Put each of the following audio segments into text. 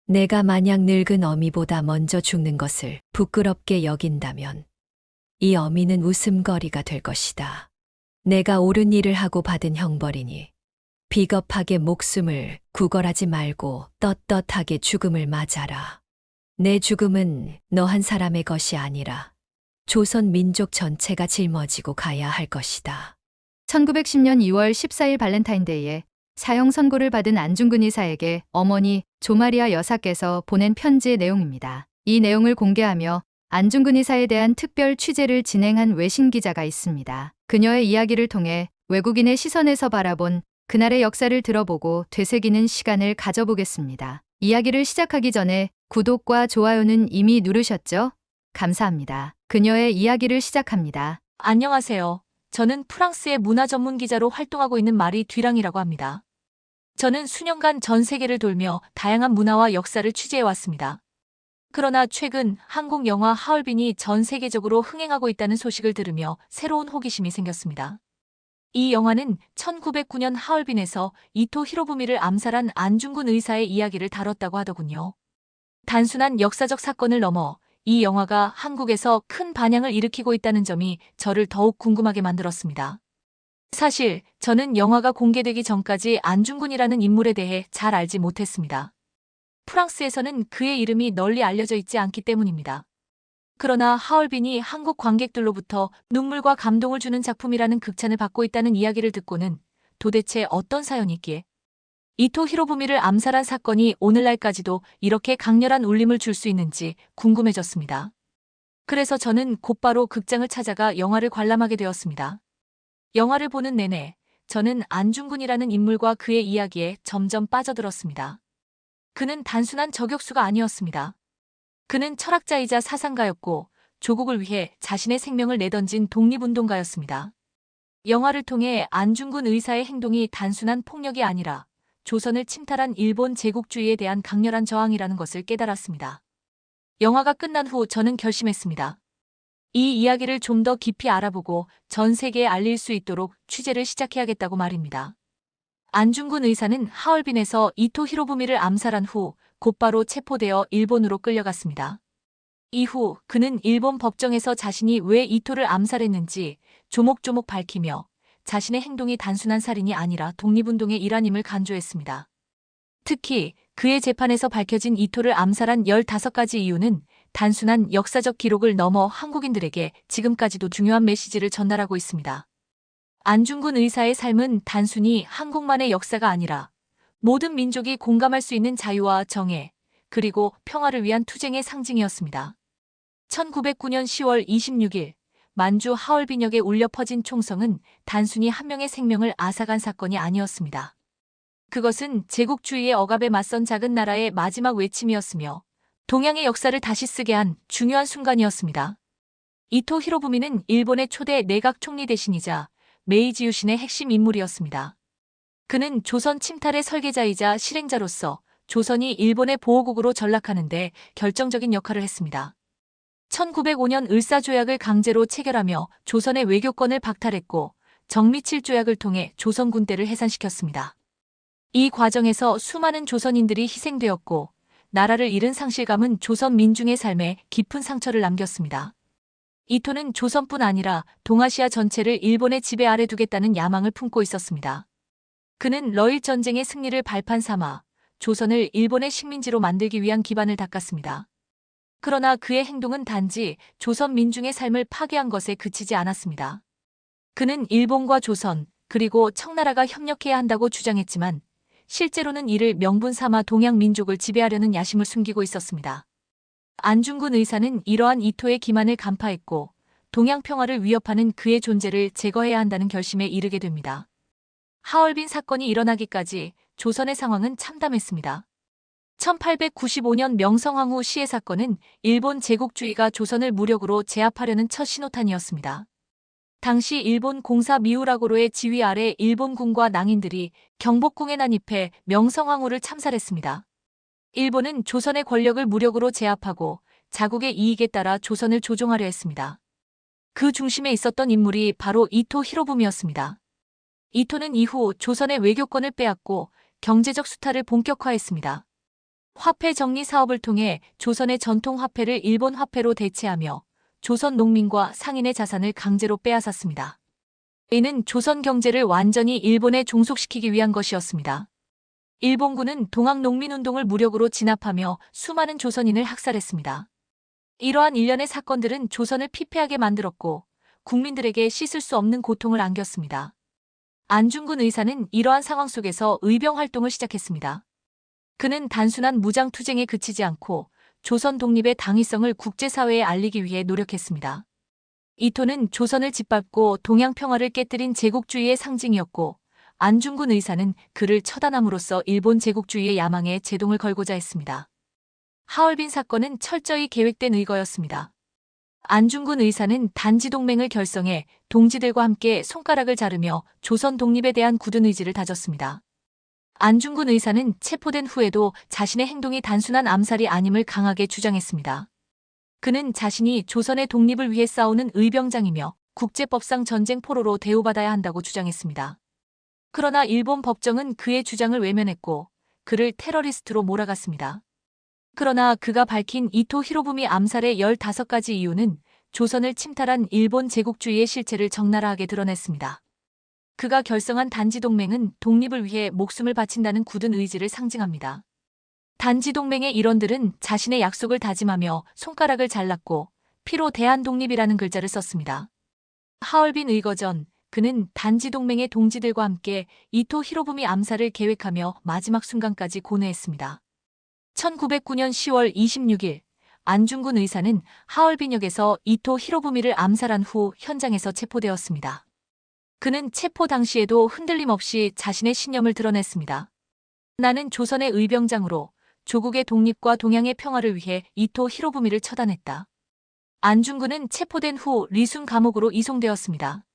내가 만약 늙은 어미보다 먼저 죽는 것을 부끄럽게 여긴다면 이 어미는 웃음거리가 될 것이다. 내가 옳은 일을 하고 받은 형벌이니 비겁하게 목숨을 구걸하지 말고 떳떳하게 죽음을 맞아라. 내 죽음은 너 한 사람의 것이 아니라 조선 민족 전체가 짊어지고 가야 할 것이다. 1910년 2월 14일 발렌타인데이에 사형 선고를 받은 안중근 의사에게 어머니 조마리아 여사께서 보낸 편지의 내용입니다. 이 내용을 공개하며 안중근 의사에 대한 특별 취재를 진행한 외신 기자가 있습니다. 그녀의 이야기를 통해 외국인의 시선에서 바라본 그날의 역사를 들어보고 되새기는 시간을 가져보겠습니다. 이야기를 시작하기 전에 구독과 좋아요는 이미 누르셨죠? 감사합니다. 그녀의 이야기를 시작합니다. 안녕하세요. 저는 프랑스의 문화 전문 기자로 활동하고 있는 마리 듀랑이라고 합니다. 저는 수년간 전 세계를 돌며 다양한 문화와 역사를 취재해왔습니다. 그러나 최근 한국 영화 하얼빈이 전 세계적으로 흥행하고 있다는 소식을 들으며 새로운 호기심이 생겼습니다. 이 영화는 1909년 하얼빈에서 이토 히로부미를 암살한 안중근 의사의 이야기를 다뤘다고 하더군요. 단순한 역사적 사건을 넘어 이 영화가 한국에서 큰 반향을 일으키고 있다는 점이 저를 더욱 궁금하게 만들었습니다. 사실 저는 영화가 공개되기 전까지 안중근이라는 인물에 대해 잘 알지 못했습니다. 프랑스에서는 그의 이름이 널리 알려져 있지 않기 때문입니다. 그러나 하얼빈이 한국 관객들로부터 눈물과 감동을 주는 작품이라는 극찬을 받고 있다는 이야기를 듣고는 도대체 어떤 사연이 있기에 이토 히로부미를 암살한 사건이 오늘날까지도 이렇게 강렬한 울림을 줄 수 있는지 궁금해졌습니다. 그래서 저는 곧바로 극장을 찾아가 영화를 관람하게 되었습니다. 영화를 보는 내내 저는 안중근이라는 인물과 그의 이야기에 점점 빠져들었습니다. 그는 단순한 저격수가 아니었습니다. 그는 철학자이자 사상가였고 조국을 위해 자신의 생명을 내던진 독립운동가였습니다. 영화를 통해 안중근 의사의 행동이 단순한 폭력이 아니라 조선을 침탈한 일본 제국주의에 대한 강렬한 저항이라는 것을 깨달았습니다. 영화가 끝난 후 저는 결심했습니다. 이 이야기를 좀 더 깊이 알아보고 전 세계에 알릴 수 있도록 취재를 시작해야겠다고 말입니다. 안중근 의사는 하얼빈에서 이토 히로부미를 암살한 후 곧바로 체포되어 일본으로 끌려갔습니다. 이후 그는 일본 법정에서 자신이 왜 이토를 암살했는지 조목조목 밝히며 자신의 행동이 단순한 살인이 아니라 독립운동의 일환임을 강조했습니다. 특히 그의 재판에서 밝혀진 이토를 암살한 15가지 이유는 단순한 역사적 기록을 넘어 한국인들에게 지금까지도 중요한 메시지를 전달하고 있습니다. 안중근 의사의 삶은 단순히 한국만의 역사가 아니라 모든 민족이 공감할 수 있는 자유와 정의, 그리고 평화를 위한 투쟁의 상징이었습니다. 1909년 10월 26일 만주 하얼빈역에 울려 퍼진 총성은 단순히 한 명의 생명을 앗아간 사건이 아니었습니다. 그것은 제국주의의 억압에 맞선 작은 나라의 마지막 외침이었으며 동양의 역사를 다시 쓰게 한 중요한 순간이었습니다. 이토 히로부미는 일본의 초대 내각 총리 대신이자 메이지 유신의 핵심 인물이었습니다. 그는 조선 침탈의 설계자이자 실행자로서 조선이 일본의 보호국으로 전락하는 데 결정적인 역할을 했습니다. 1905년 을사조약을 강제로 체결하며 조선의 외교권을 박탈했고 정미칠 조약을 통해 조선 군대를 해산시켰습니다. 이 과정에서 수많은 조선인들이 희생되었고 나라를 잃은 상실감은 조선 민중의 삶에 깊은 상처를 남겼습니다. 이토는 조선뿐 아니라 동아시아 전체를 일본의 지배 아래 두겠다는 야망을 품고 있었습니다. 그는 러일 전쟁의 승리를 발판 삼아 조선을 일본의 식민지로 만들기 위한 기반을 닦았습니다. 그러나 그의 행동은 단지 조선 민중의 삶을 파괴한 것에 그치지 않았습니다. 그는 일본과 조선, 그리고 청나라가 협력해야 한다고 주장했지만 실제로는 이를 명분 삼아 동양 민족을 지배하려는 야심을 숨기고 있었습니다. 안중근 의사는 이러한 이토의 기만을 간파했고 동양 평화를 위협하는 그의 존재를 제거해야 한다는 결심에 이르게 됩니다. 하얼빈 사건이 일어나기까지 조선의 상황은 참담했습니다. 1895년 명성황후 시해 사건은 일본 제국주의가 조선을 무력으로 제압하려는 첫 신호탄이었습니다. 당시 일본 공사 미우라고로의 지휘 아래 일본군과 낭인들이 경복궁에 난입해 명성황후를 참살했습니다. 일본은 조선의 권력을 무력으로 제압하고 자국의 이익에 따라 조선을 조종하려 했습니다. 그 중심에 있었던 인물이 바로 이토 히로부미였습니다. 이토는 이후 조선의 외교권을 빼앗고 경제적 수탈을 본격화했습니다. 화폐 정리 사업을 통해 조선의 전통 화폐를 일본 화폐로 대체하며 조선 농민과 상인의 자산을 강제로 빼앗았습니다. 이는 조선 경제를 완전히 일본에 종속시키기 위한 것이었습니다. 일본군은 동학 농민운동을 무력으로 진압하며 수많은 조선인을 학살했습니다. 이러한 일련의 사건들은 조선을 피폐하게 만들었고 국민들에게 씻을 수 없는 고통을 안겼습니다. 안중근 의사는 이러한 상황 속에서 의병 활동을 시작했습니다. 그는 단순한 무장 투쟁에 그치지 않고 조선 독립의 당위성을 국제사회에 알리기 위해 노력했습니다. 이토는 조선을 짓밟고 동양 평화를 깨뜨린 제국주의의 상징이었고 안중근 의사는 그를 처단함으로써 일본 제국주의의 야망에 제동을 걸고자 했습니다. 하얼빈 사건은 철저히 계획된 의거였습니다. 안중근 의사는 단지동맹을 결성해 동지들과 함께 손가락을 자르며 조선 독립에 대한 굳은 의지를 다졌습니다. 안중근 의사는 체포된 후에도 자신의 행동이 단순한 암살이 아님을 강하게 주장했습니다. 그는 자신이 조선의 독립을 위해 싸우는 의병장이며 국제법상 전쟁 포로로 대우받아야 한다고 주장했습니다. 그러나 일본 법정은 그의 주장을 외면했고 그를 테러리스트로 몰아갔습니다. 그러나 그가 밝힌 이토 히로부미 암살의 15가지 이유는 조선을 침탈한 일본 제국주의의 실체를 적나라하게 드러냈습니다. 그가 결성한 단지동맹은 독립을 위해 목숨을 바친다는 굳은 의지를 상징합니다. 단지동맹의 일원들은 자신의 약속을 다짐하며 손가락을 잘랐고 피로 대한독립이라는 글자를 썼습니다. 하얼빈 의거 전 그는 단지동맹의 동지들과 함께 이토 히로부미 암살을 계획하며 마지막 순간까지 고뇌했습니다. 1909년 10월 26일 안중근 의사는 하얼빈역에서 이토 히로부미를 암살한 후 현장에서 체포되었습니다. 그는 체포 당시에도 흔들림 없이 자신의 신념을 드러냈습니다. 나는 조선의 의병장으로 조국의 독립과 동양의 평화를 위해 이토 히로부미를 처단했다. 안중근은 체포된 후 리순 감옥으로 이송되었습니다.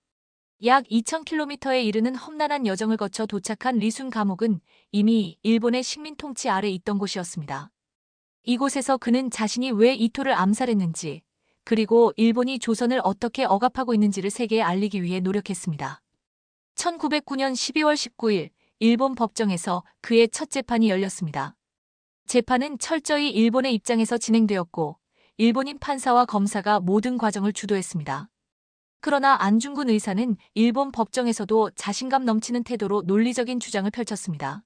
약 2000km에 이르는 험난한 여정을 거쳐 도착한 리순 감옥은 이미 일본의 식민 통치 아래 있던 곳이었습니다. 이곳에서 그는 자신이 왜 이토를 암살했는지 그리고 일본이 조선을 어떻게 억압하고 있는지를 세계에 알리기 위해 노력했습니다. 1909년 12월 19일 일본 법정에서 그의 첫 재판이 열렸습니다. 재판은 철저히 일본의 입장에서 진행되었고 일본인 판사와 검사가 모든 과정을 주도했습니다. 그러나 안중근 의사는 일본 법정에서도 자신감 넘치는 태도로 논리적인 주장을 펼쳤습니다.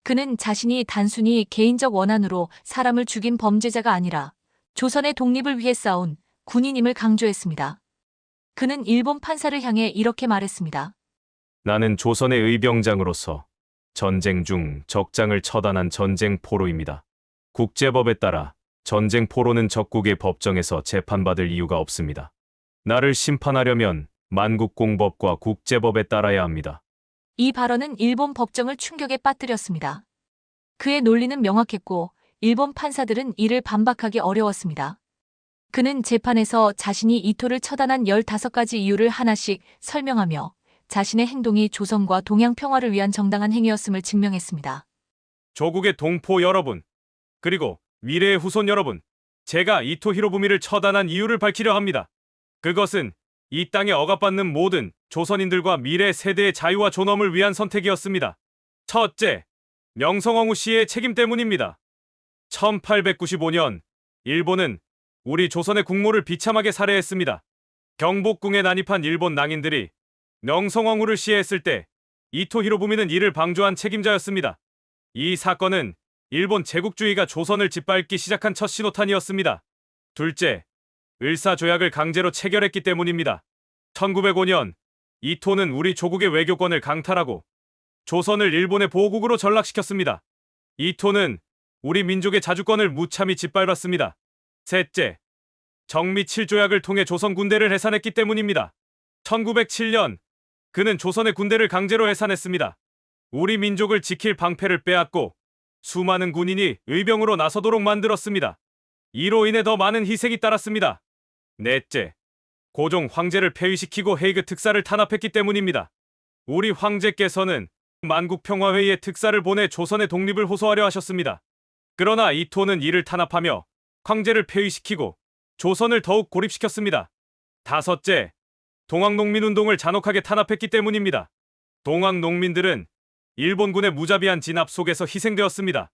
그는 자신이 단순히 개인적 원한으로 사람을 죽인 범죄자가 아니라 조선의 독립을 위해 싸운 군인임을 강조했습니다. 그는 일본 판사를 향해 이렇게 말했습니다. 나는 조선의 의병장으로서 전쟁 중 적장을 처단한 전쟁 포로입니다. 국제법에 따라 전쟁 포로는 적국의 법정에서 재판받을 이유가 없습니다. 나를 심판하려면 만국공법과 국제법에 따라야 합니다. 이 발언은 일본 법정을 충격에 빠뜨렸습니다. 그의 논리는 명확했고 일본 판사들은 이를 반박하기 어려웠습니다. 그는 재판에서 자신이 이토를 처단한 15가지 이유를 하나씩 설명하며 자신의 행동이 조선과 동양 평화를 위한 정당한 행위였음을 증명했습니다. 조국의 동포 여러분, 그리고 미래의 후손 여러분, 제가 이토 히로부미를 처단한 이유를 밝히려 합니다. 그것은 이 땅에 억압받는 모든 조선인들과 미래 세대의 자유와 존엄을 위한 선택이었습니다. 첫째, 명성황후 씨의 책임 때문입니다. 1895년 일본은 우리 조선의 국모를 비참하게 살해했습니다. 경복궁에 난입한 일본 낭인들이 명성황후를 시해했을 때 이토 히로부미는 이를 방조한 책임자였습니다. 이 사건은 일본 제국주의가 조선을 짓밟기 시작한 첫 신호탄이었습니다. 둘째, 을사조약을 강제로 체결했기 때문입니다. 1905년 이토는 우리 조국의 외교권을 강탈하고 조선을 일본의 보호국으로 전락시켰습니다. 이토는 우리 민족의 자주권을 무참히 짓밟았습니다. 셋째, 정미 7조약을 통해 조선 군대를 해산했기 때문입니다. 1907년 그는 조선의 군대를 강제로 해산했습니다. 우리 민족을 지킬 방패를 빼앗고 수많은 군인이 의병으로 나서도록 만들었습니다. 이로 인해 더 많은 희생이 따랐습니다. 넷째, 고종 황제를 폐위시키고 헤이그 특사를 탄압했기 때문입니다. 우리 황제께서는 만국평화회의에 특사를 보내 조선의 독립을 호소하려 하셨습니다. 그러나 이토는 이를 탄압하며 황제를 폐위시키고 조선을 더욱 고립시켰습니다. 다섯째, 동학농민운동을 잔혹하게 탄압했기 때문입니다. 동학농민들은 일본군의 무자비한 진압 속에서 희생되었습니다.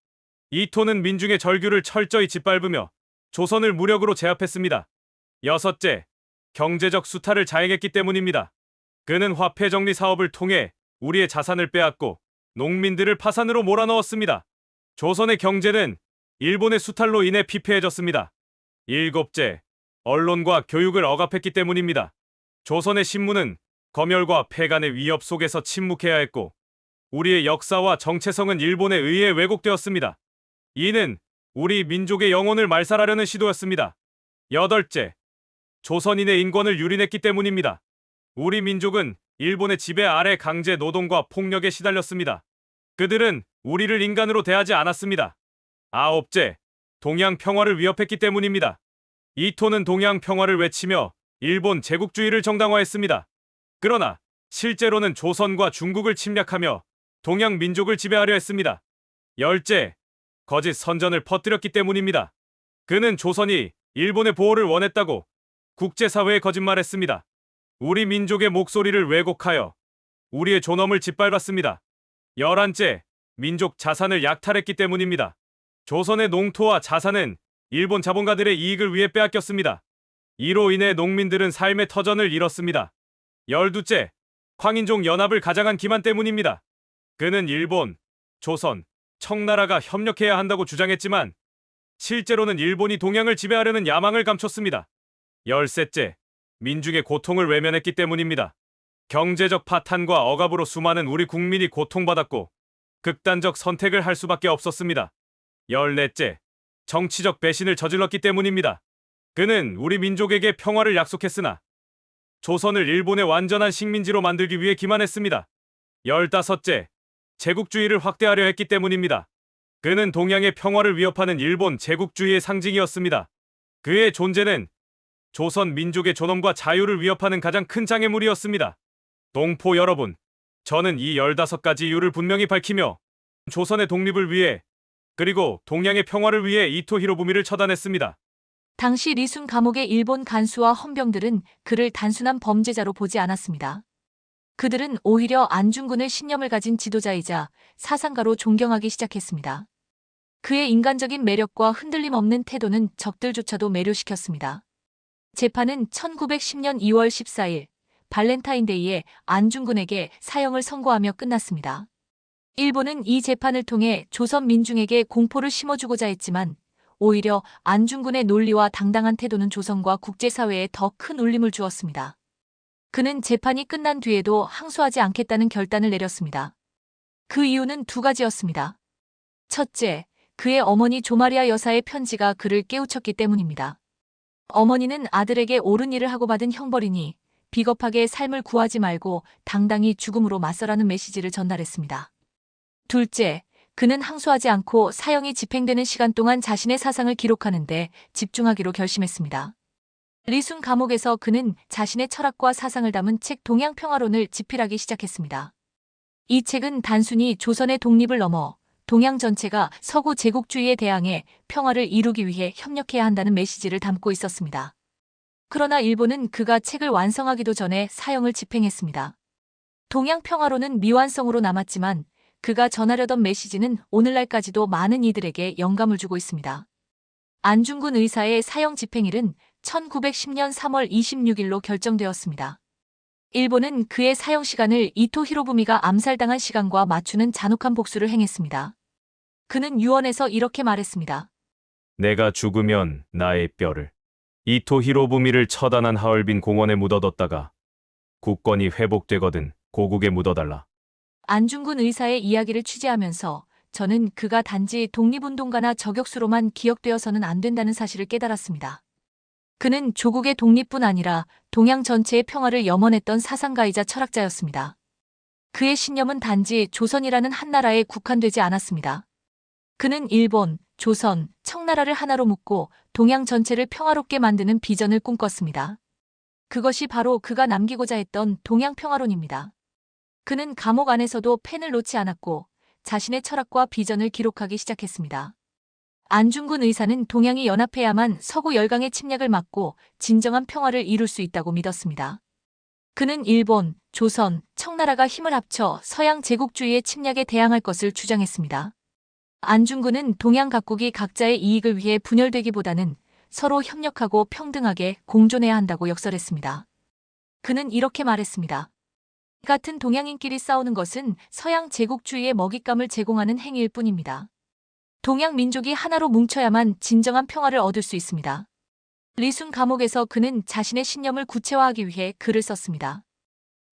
이토는 민중의 절규를 철저히 짓밟으며 조선을 무력으로 제압했습니다. 여섯째, 경제적 수탈을 자행했기 때문입니다. 그는 화폐 정리 사업을 통해 우리의 자산을 빼앗고 농민들을 파산으로 몰아넣었습니다. 조선의 경제는 일본의 수탈로 인해 피폐해졌습니다. 일곱째, 언론과 교육을 억압했기 때문입니다. 조선의 신문은 검열과 폐간의 위협 속에서 침묵해야 했고 우리의 역사와 정체성은 일본에 의해 왜곡되었습니다. 이는 우리 민족의 영혼을 말살하려는 시도였습니다. 여덟째, 조선인의 인권을 유린했기 때문입니다. 우리 민족은 일본의 지배 아래 강제 노동과 폭력에 시달렸습니다. 그들은 우리를 인간으로 대하지 않았습니다. 아홉째, 동양 평화를 위협했기 때문입니다. 이토는 동양 평화를 외치며 일본 제국주의를 정당화했습니다. 그러나 실제로는 조선과 중국을 침략하며 동양 민족을 지배하려 했습니다. 열째, 거짓 선전을 퍼뜨렸기 때문입니다. 그는 조선이 일본의 보호를 원했다고 국제사회에 거짓말했습니다. 우리 민족의 목소리를 왜곡하여 우리의 존엄을 짓밟았습니다. 열한째, 민족 자산을 약탈했기 때문입니다. 조선의 농토와 자산은 일본 자본가들의 이익을 위해 빼앗겼습니다. 이로 인해 농민들은 삶의 터전을 잃었습니다. 열두째, 황인종 연합을 가장한 기만 때문입니다. 그는 일본, 조선, 청나라가 협력해야 한다고 주장했지만 실제로는 일본이 동양을 지배하려는 야망을 감췄습니다. 열셋째, 민중의 고통을 외면했기 때문입니다. 경제적 파탄과 억압으로 수많은 우리 국민이 고통받았고 극단적 선택을 할 수밖에 없었습니다. 열넷째, 정치적 배신을 저질렀기 때문입니다. 그는 우리 민족에게 평화를 약속했으나 조선을 일본의 완전한 식민지로 만들기 위해 기만했습니다. 열다섯째, 제국주의를 확대하려 했기 때문입니다. 그는 동양의 평화를 위협하는 일본 제국주의의 상징이었습니다. 그의 존재는 조선 민족의 존엄과 자유를 위협하는 가장 큰 장애물이었습니다. 동포 여러분, 저는 이 15가지 이유를 분명히 밝히며 조선의 독립을 위해 그리고 동양의 평화를 위해 이토 히로부미를 처단했습니다. 당시 리순 감옥의 일본 간수와 헌병들은 그를 단순한 범죄자로 보지 않았습니다. 그들은 오히려 안중근을 신념을 가진 지도자이자 사상가로 존경하기 시작했습니다. 그의 인간적인 매력과 흔들림 없는 태도는 적들조차도 매료시켰습니다. 재판은 1910년 2월 14일 발렌타인데이에 안중근에게 사형을 선고하며 끝났습니다. 일본은 이 재판을 통해 조선 민중에게 공포를 심어주고자 했지만 오히려 안중근의 논리와 당당한 태도는 조선과 국제사회에 더 큰 울림을 주었습니다. 그는 재판이 끝난 뒤에도 항소하지 않겠다는 결단을 내렸습니다. 그 이유는 두 가지였습니다. 첫째, 그의 어머니 조마리아 여사의 편지가 그를 깨우쳤기 때문입니다. 어머니는 아들에게 옳은 일을 하고 받은 형벌이니 비겁하게 삶을 구하지 말고 당당히 죽음으로 맞서라는 메시지를 전달했습니다. 둘째, 그는 항소하지 않고 사형이 집행되는 시간 동안 자신의 사상을 기록하는 데 집중하기로 결심했습니다. 리순 감옥에서 그는 자신의 철학과 사상을 담은 책 동양평화론을 집필하기 시작했습니다. 이 책은 단순히 조선의 독립을 넘어 동양 전체가 서구 제국주의에 대항해 평화를 이루기 위해 협력해야 한다는 메시지를 담고 있었습니다. 그러나 일본은 그가 책을 완성하기도 전에 사형을 집행했습니다. 동양평화론은 미완성으로 남았지만 그가 전하려던 메시지는 오늘날까지도 많은 이들에게 영감을 주고 있습니다. 안중근 의사의 사형 집행일은 1910년 3월 26일로 결정되었습니다. 일본은 그의 사형 시간을 이토 히로부미가 암살당한 시간과 맞추는 잔혹한 복수를 행했습니다. 그는 유언에서 이렇게 말했습니다. 내가 죽으면 나의 뼈를 이토 히로부미를 처단한 하얼빈 공원에 묻어뒀다가 국권이 회복되거든 고국에 묻어달라. 안중근 의사의 이야기를 취재하면서 저는 그가 단지 독립운동가나 저격수로만 기억되어서는 안 된다는 사실을 깨달았습니다. 그는 조국의 독립뿐 아니라 동양 전체의 평화를 염원했던 사상가이자 철학자였습니다. 그의 신념은 단지 조선이라는 한 나라에 국한되지 않았습니다. 그는 일본, 조선, 청나라를 하나로 묶고 동양 전체를 평화롭게 만드는 비전을 꿈꿨습니다. 그것이 바로 그가 남기고자 했던 동양평화론입니다. 그는 감옥 안에서도 펜을 놓지 않았고 자신의 철학과 비전을 기록하기 시작했습니다. 안중근 의사는 동양이 연합해야만 서구 열강의 침략을 막고 진정한 평화를 이룰 수 있다고 믿었습니다. 그는 일본, 조선, 청나라가 힘을 합쳐 서양 제국주의의 침략에 대항할 것을 주장했습니다. 안중근은 동양 각국이 각자의 이익을 위해 분열되기보다는 서로 협력하고 평등하게 공존해야 한다고 역설했습니다. 그는 이렇게 말했습니다. 같은 동양인끼리 싸우는 것은 서양 제국주의의 먹잇감을 제공하는 행위일 뿐입니다. 동양 민족이 하나로 뭉쳐야만 진정한 평화를 얻을 수 있습니다. 리순 감옥에서 그는 자신의 신념을 구체화하기 위해 글을 썼습니다.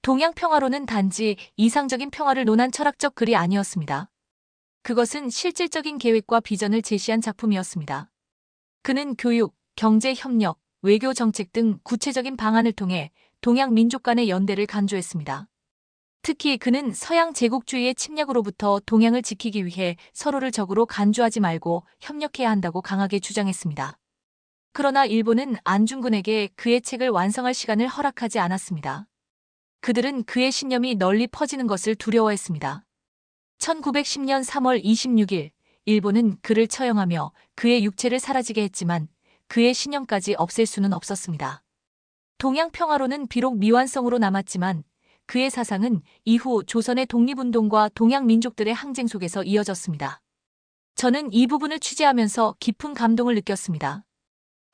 동양 평화론은 단지 이상적인 평화를 논한 철학적 글이 아니었습니다. 그것은 실질적인 계획과 비전을 제시한 작품이었습니다. 그는 교육, 경제 협력, 외교 정책 등 구체적인 방안을 통해 동양 민족 간의 연대를 강조했습니다. 특히 그는 서양 제국주의의 침략으로부터 동양을 지키기 위해 서로를 적으로 간주하지 말고 협력해야 한다고 강하게 주장했습니다. 그러나 일본은 안중근에게 그의 책을 완성할 시간을 허락하지 않았습니다. 그들은 그의 신념이 널리 퍼지는 것을 두려워했습니다. 1910년 3월 26일, 일본은 그를 처형하며 그의 육체를 사라지게 했지만 그의 신념까지 없앨 수는 없었습니다. 동양 평화론은 비록 미완성으로 남았지만 그의 사상은 이후 조선의 독립운동과 동양 민족들의 항쟁 속에서 이어졌습니다. 저는 이 부분을 취재하면서 깊은 감동을 느꼈습니다.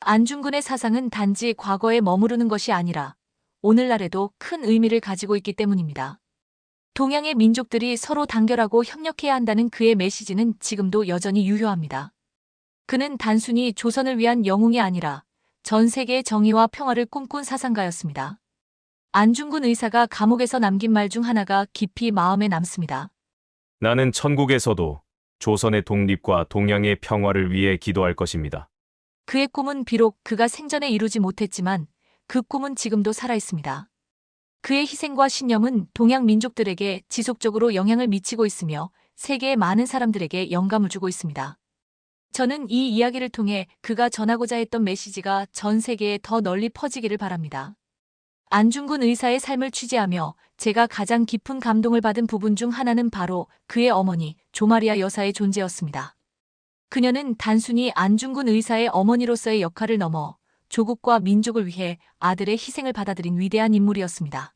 안중근의 사상은 단지 과거에 머무르는 것이 아니라 오늘날에도 큰 의미를 가지고 있기 때문입니다. 동양의 민족들이 서로 단결하고 협력해야 한다는 그의 메시지는 지금도 여전히 유효합니다. 그는 단순히 조선을 위한 영웅이 아니라 전 세계의 정의와 평화를 꿈꾼 사상가였습니다. 안중근 의사가 감옥에서 남긴 말 중 하나가 깊이 마음에 남습니다. 나는 천국에서도 조선의 독립과 동양의 평화를 위해 기도할 것입니다. 그의 꿈은 비록 그가 생전에 이루지 못했지만 그 꿈은 지금도 살아있습니다. 그의 희생과 신념은 동양 민족들에게 지속적으로 영향을 미치고 있으며 세계의 많은 사람들에게 영감을 주고 있습니다. 저는 이 이야기를 통해 그가 전하고자 했던 메시지가 전 세계에 더 널리 퍼지기를 바랍니다. 안중근 의사의 삶을 취재하며 제가 가장 깊은 감동을 받은 부분 중 하나는 바로 그의 어머니 조마리아 여사의 존재였습니다. 그녀는 단순히 안중근 의사의 어머니로서의 역할을 넘어 조국과 민족을 위해 아들의 희생을 받아들인 위대한 인물이었습니다.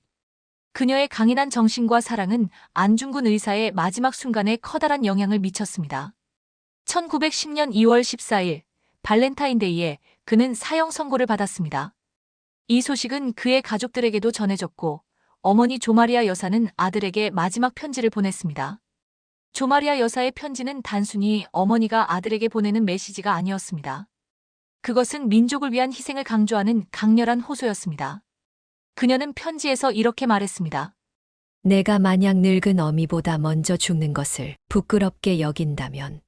그녀의 강인한 정신과 사랑은 안중근 의사의 마지막 순간에 커다란 영향을 미쳤습니다. 1910년 2월 14일 발렌타인데이에 그는 사형 선고를 받았습니다. 이 소식은 그의 가족들에게도 전해졌고 어머니 조마리아 여사는 아들에게 마지막 편지를 보냈습니다. 조마리아 여사의 편지는 단순히 어머니가 아들에게 보내는 메시지가 아니었습니다. 그것은 민족을 위한 희생을 강조하는 강렬한 호소였습니다. 그녀는 편지에서 이렇게 말했습니다. 내가 만약 늙은 어미보다 먼저 죽는 것을 부끄럽게 여긴다면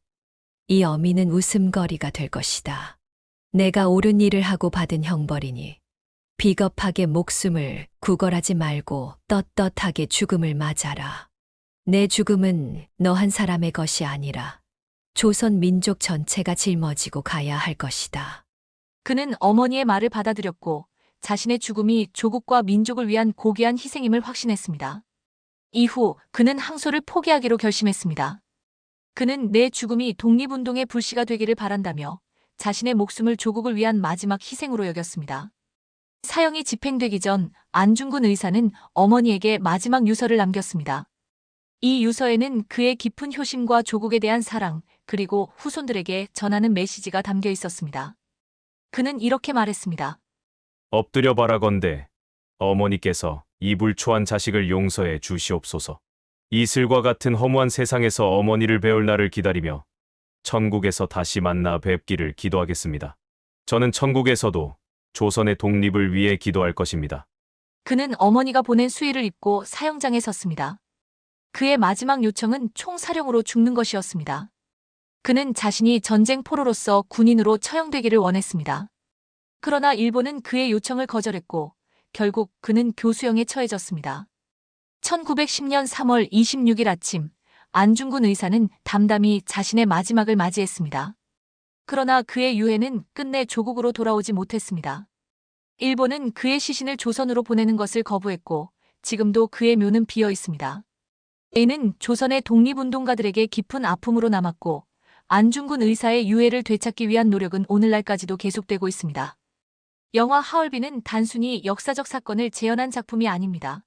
이 어미는 웃음거리가 될 것이다. 내가 옳은 일을 하고 받은 형벌이니 비겁하게 목숨을 구걸하지 말고 떳떳하게 죽음을 맞아라. 내 죽음은 너 한 사람의 것이 아니라 조선 민족 전체가 짊어지고 가야 할 것이다. 그는 어머니의 말을 받아들였고 자신의 죽음이 조국과 민족을 위한 고귀한 희생임을 확신했습니다. 이후 그는 항소를 포기하기로 결심했습니다. 그는 내 죽음이 독립운동의 불씨가 되기를 바란다며 자신의 목숨을 조국을 위한 마지막 희생으로 여겼습니다. 사형이 집행되기 전 안중근 의사는 어머니에게 마지막 유서를 남겼습니다. 이 유서에는 그의 깊은 효심과 조국에 대한 사랑, 그리고 후손들에게 전하는 메시지가 담겨 있었습니다. 그는 이렇게 말했습니다. 엎드려 바라건대 어머니께서 이 불초한 자식을 용서해 주시옵소서. 이슬과 같은 허무한 세상에서 어머니를 배울 날을 기다리며 천국에서 다시 만나 뵙기를 기도하겠습니다. 저는 천국에서도 조선의 독립을 위해 기도할 것입니다. 그는 어머니가 보낸 수의를 입고 사형장에 섰습니다. 그의 마지막 요청은 총사령으로 죽는 것이었습니다. 그는 자신이 전쟁 포로로서 군인으로 처형되기를 원했습니다. 그러나 일본은 그의 요청을 거절했고 결국 그는 교수형에 처해졌습니다. 1910년 3월 26일 아침 안중근 의사는 담담히 자신의 마지막을 맞이했습니다. 그러나 그의 유해는 끝내 조국으로 돌아오지 못했습니다. 일본은 그의 시신을 조선으로 보내는 것을 거부했고 지금도 그의 묘는 비어 있습니다. 이는 조선의 독립운동가들에게 깊은 아픔으로 남았고 안중근 의사의 유해를 되찾기 위한 노력은 오늘날까지도 계속되고 있습니다. 영화 하얼빈은 단순히 역사적 사건을 재현한 작품이 아닙니다.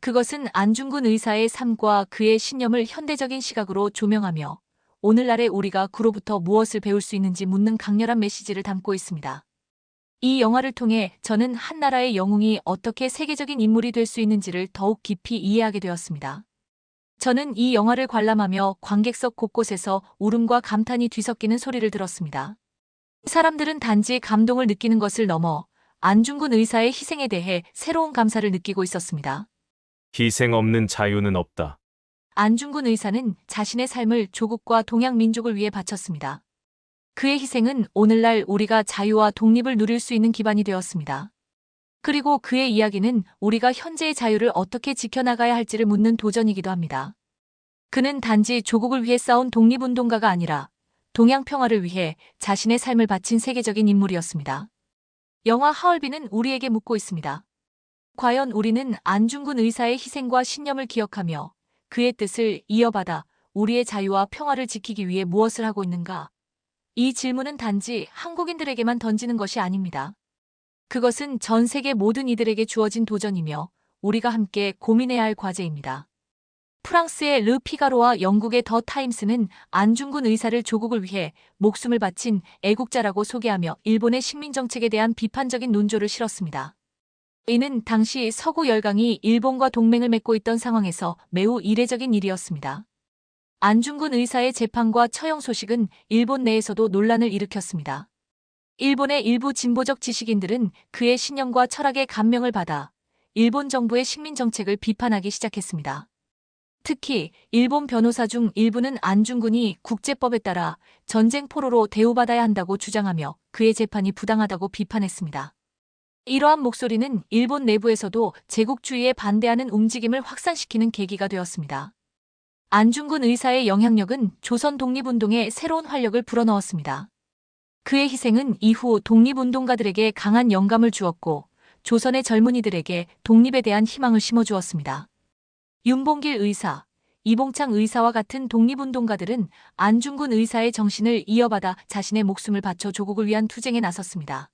그것은 안중근 의사의 삶과 그의 신념을 현대적인 시각으로 조명하며 오늘날의 우리가 그로부터 무엇을 배울 수 있는지 묻는 강렬한 메시지를 담고 있습니다. 이 영화를 통해 저는 한 나라의 영웅이 어떻게 세계적인 인물이 될 수 있는지를 더욱 깊이 이해하게 되었습니다. 저는 이 영화를 관람하며 관객석 곳곳에서 울음과 감탄이 뒤섞이는 소리를 들었습니다. 사람들은 단지 감동을 느끼는 것을 넘어 안중근 의사의 희생에 대해 새로운 감사를 느끼고 있었습니다. 희생 없는 자유는 없다. 안중근 의사는 자신의 삶을 조국과 동양 민족을 위해 바쳤습니다. 그의 희생은 오늘날 우리가 자유와 독립을 누릴 수 있는 기반이 되었습니다. 그리고 그의 이야기는 우리가 현재의 자유를 어떻게 지켜나가야 할지를 묻는 도전이기도 합니다. 그는 단지 조국을 위해 싸운 독립운동가가 아니라 동양 평화를 위해 자신의 삶을 바친 세계적인 인물이었습니다. 영화 하얼빈은 우리에게 묻고 있습니다. 과연 우리는 안중근 의사의 희생과 신념을 기억하며 그의 뜻을 이어받아 우리의 자유와 평화를 지키기 위해 무엇을 하고 있는가? 이 질문은 단지 한국인들에게만 던지는 것이 아닙니다. 그것은 전 세계 모든 이들에게 주어진 도전이며 우리가 함께 고민해야 할 과제입니다. 프랑스의 르 피가로와 영국의 더 타임스는 안중근 의사를 조국을 위해 목숨을 바친 애국자라고 소개하며 일본의 식민정책에 대한 비판적인 논조를 실었습니다. 이는 당시 서구 열강이 일본과 동맹을 맺고 있던 상황에서 매우 이례적인 일이었습니다. 안중근 의사의 재판과 처형 소식은 일본 내에서도 논란을 일으켰습니다. 일본의 일부 진보적 지식인들은 그의 신념과 철학에 감명을 받아 일본 정부의 식민정책을 비판하기 시작했습니다. 특히 일본 변호사 중 일부는 안중근이 국제법에 따라 전쟁 포로로 대우받아야 한다고 주장하며 그의 재판이 부당하다고 비판했습니다. 이러한 목소리는 일본 내부에서도 제국주의에 반대하는 움직임을 확산시키는 계기가 되었습니다. 안중근 의사의 영향력은 조선 독립운동에 새로운 활력을 불어넣었습니다. 그의 희생은 이후 독립운동가들에게 강한 영감을 주었고 조선의 젊은이들에게 독립에 대한 희망을 심어주었습니다. 윤봉길 의사, 이봉창 의사와 같은 독립운동가들은 안중근 의사의 정신을 이어받아 자신의 목숨을 바쳐 조국을 위한 투쟁에 나섰습니다.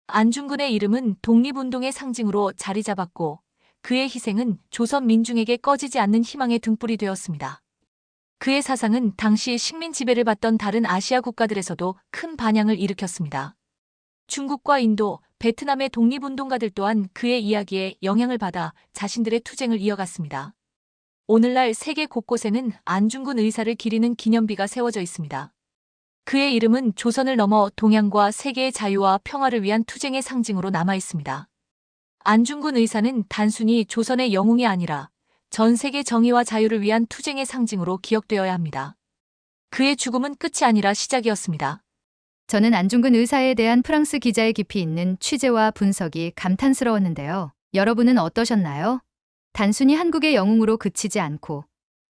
안중근의 이름은 독립운동의 상징으로 자리 잡았고 그의 희생은 조선 민중에게 꺼지지 않는 희망의 등불이 되었습니다. 그의 사상은 당시 식민 지배를 받던 다른 아시아 국가들에서도 큰 반향을 일으켰습니다. 중국과 인도, 베트남의 독립운동가들 또한 그의 이야기에 영향을 받아 자신들의 투쟁을 이어갔습니다. 오늘날 세계 곳곳에는 안중근 의사를 기리는 기념비가 세워져 있습니다. 그의 이름은 조선을 넘어 동양과 세계의 자유와 평화를 위한 투쟁의 상징으로 남아 있습니다. 안중근 의사는 단순히 조선의 영웅이 아니라 전 세계 정의와 자유를 위한 투쟁의 상징으로 기억되어야 합니다. 그의 죽음은 끝이 아니라 시작이었습니다. 저는 안중근 의사에 대한 프랑스 기자의 깊이 있는 취재와 분석이 감탄스러웠는데요. 여러분은 어떠셨나요? 단순히 한국의 영웅으로 그치지 않고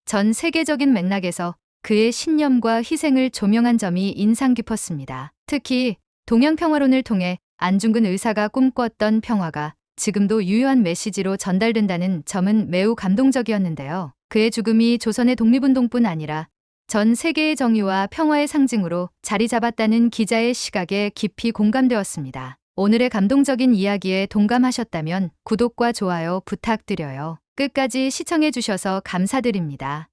전 세계적인 맥락에서 그의 신념과 희생을 조명한 점이 인상 깊었습니다. 특히 동양 평화론을 통해 안중근 의사가 꿈꿨던 평화가 지금도 유효한 메시지로 전달된다는 점은 매우 감동적이었는데요. 그의 죽음이 조선의 독립운동뿐 아니라 전 세계의 정의와 평화의 상징으로 자리 잡았다는 기자의 시각에 깊이 공감되었습니다. 오늘의 감동적인 이야기에 동감하셨다면 구독과 좋아요 부탁드려요. 끝까지 시청해 주셔서 감사드립니다.